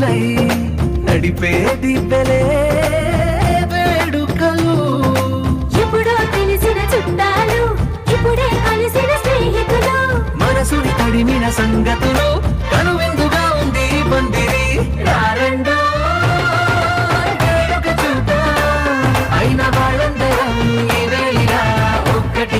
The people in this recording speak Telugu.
బంధమై నడిపే దివ్యలే వేడుకలు. ఎప్పుడో తెలిసిన చుట్టాలు ఇప్పుడే కలిసిన స్నేహితులు, మనసుని తడిమిన సంగతులు